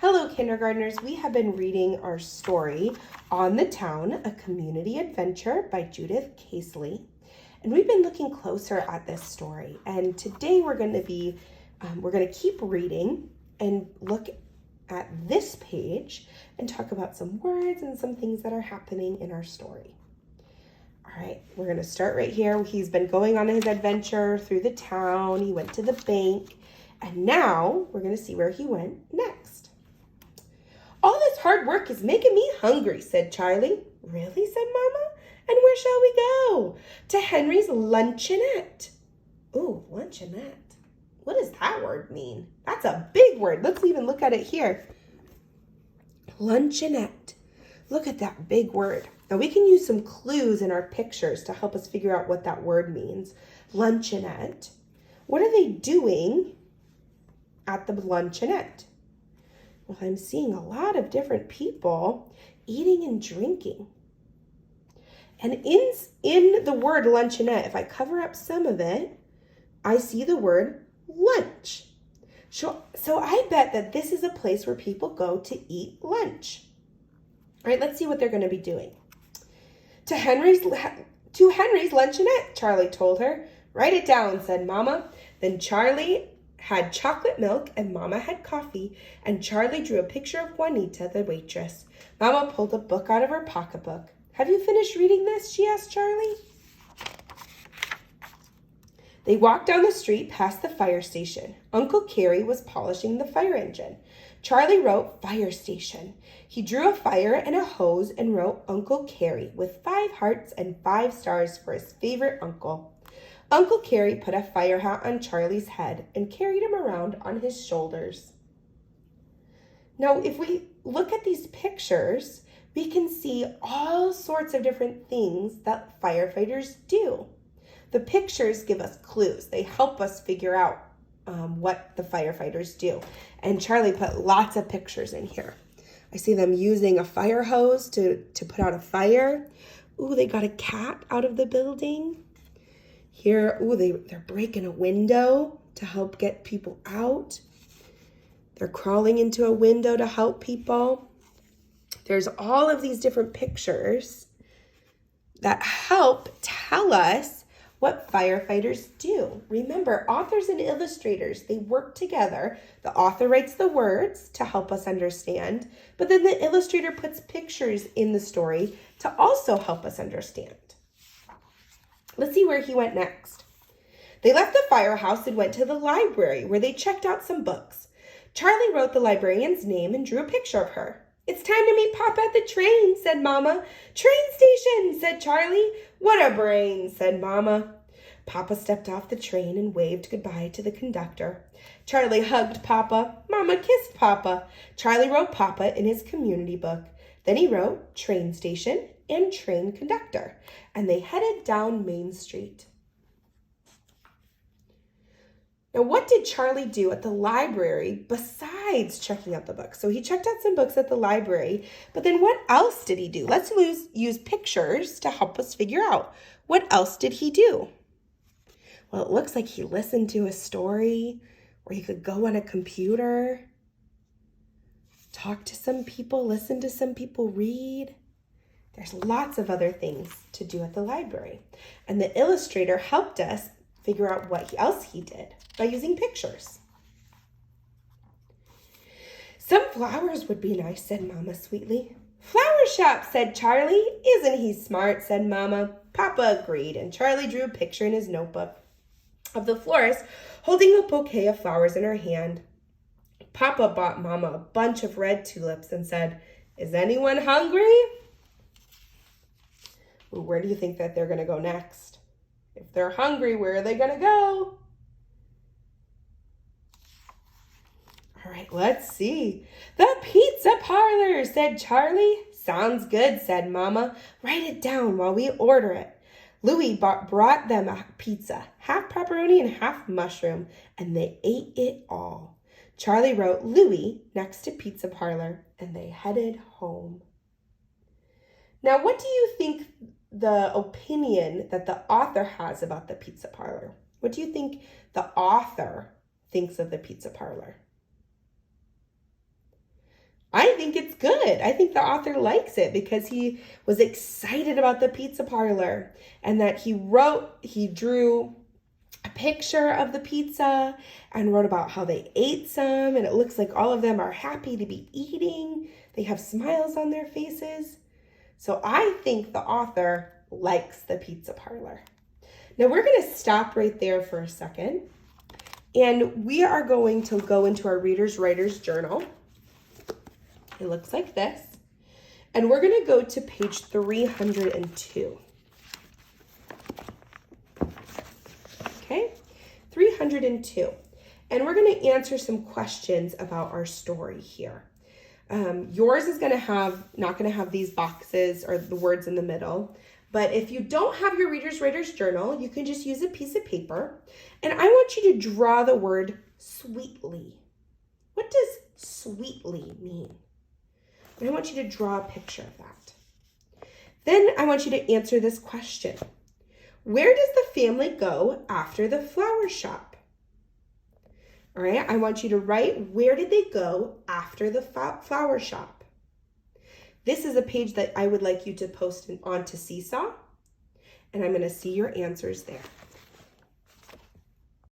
Hello, kindergartners. We have been reading our story, On the Town, A Community Adventure by Judith Casely. And we've been looking closer at this story. And today we're going to keep reading and look at this page and talk about some words and some things that are happening in our story. All right, we're going to start right here. He's been going on his adventure through the town. He went to the bank. And now we're going to see where he went next. All this hard work is making me hungry, said Charlie. Really, said Mama. And where shall we go? To Henry's luncheonette. Ooh, luncheonette. What does that word mean? That's a big word. Let's even look at it here. Luncheonette. Look at that big word. Now we can use some clues in our pictures to help us figure out what that word means. Luncheonette. What are they doing at the luncheonette? Well, I'm seeing a lot of different people eating and drinking. And in the word luncheonette, if I cover up some of it, I see the word lunch. So I bet that this is a place where people go to eat lunch. All right, let's see what they're going to be doing. To Henry's luncheonette, Charlie told her. Write it down, said Mama. Then Charlie had chocolate milk and Mama had coffee, and Charlie drew a picture of Juanita, the waitress. Mama pulled a book out of her pocketbook. Have you finished reading this? She asked Charlie. They walked down the street past the fire station. Uncle Carrie was polishing the fire engine. Charlie wrote fire station. He drew a fire and a hose and wrote Uncle Carrie with 5 hearts and 5 stars for his favorite uncle. Uncle Carrie put a fire hat on Charlie's head and carried him around on his shoulders. Now, if we look at these pictures, we can see all sorts of different things that firefighters do. The pictures give us clues. They help us figure out what the firefighters do. And Charlie put lots of pictures in here. I see them using a fire hose to put out a fire. Ooh, they got a cat out of the building. Here, ooh, they're breaking a window to help get people out. They're crawling into a window to help people. There's all of these different pictures that help tell us what firefighters do. Remember, authors and illustrators, they work together. The author writes the words to help us understand, but then the illustrator puts pictures in the story to also help us understand. Let's see where he went next. They left the firehouse and went to the library where they checked out some books. Charlie wrote the librarian's name and drew a picture of her. It's time to meet Papa at the train, said Mama. Train station, said Charlie. What a brain, said Mama. Papa stepped off the train and waved goodbye to the conductor. Charlie hugged Papa. Mama kissed Papa. Charlie wrote Papa in his community book. Then he wrote train station and train conductor, and they headed down Main Street. Now, what did Charlie do at the library besides checking out the books? So he checked out some books at the library, but then what else did he do? Let's use pictures to help us figure out. What else did he do? Well, it looks like he listened to a story, or he could go on a computer, talk to some people, listen to some people read. There's lots of other things to do at the library. And the illustrator helped us figure out what else he did by using pictures. Some flowers would be nice, said Mama sweetly. Flower shop, said Charlie. Isn't he smart, said Mama. Papa agreed, and Charlie drew a picture in his notebook of the florist holding a bouquet of flowers in her hand. Papa bought Mama a bunch of red tulips and said, Is anyone hungry? Well, where do you think that they're going to go next? If they're hungry, where are they going to go? All right, let's see. The pizza parlor, said Charlie. Sounds good, said Mama. Write it down while we order it. Louie brought them a pizza, half pepperoni and half mushroom, and they ate it all. Charlie wrote Louie next to pizza parlor, and they headed home. Now, what do you think the opinion that the author has about the pizza parlor? What do you think the author thinks of the pizza parlor? good. I think the author likes it because he was excited about the pizza parlor and that he drew a picture of the pizza and wrote about how they ate some, and it looks like all of them are happy to be eating. They have smiles on their faces. So I think the author likes the pizza parlor. Now we're going to stop right there for a second, and we are going to go into our Reader's Writer's Journal. It looks like this. And we're going to go to page 302. Okay, 302. And we're going to answer some questions about our story here. Yours is going to have, not going to have these boxes or the words in the middle. But if you don't have your Reader's Writer's Journal, you can just use a piece of paper. And I want you to draw the word sweetly. What does sweetly mean? And I want you to draw a picture of that. Then I want you to answer this question. Where does the family go after the flower shop? All right, I want you to write, where did they go after the flower shop? This is a page that I would like you to post onto Seesaw, and I'm going to see your answers there.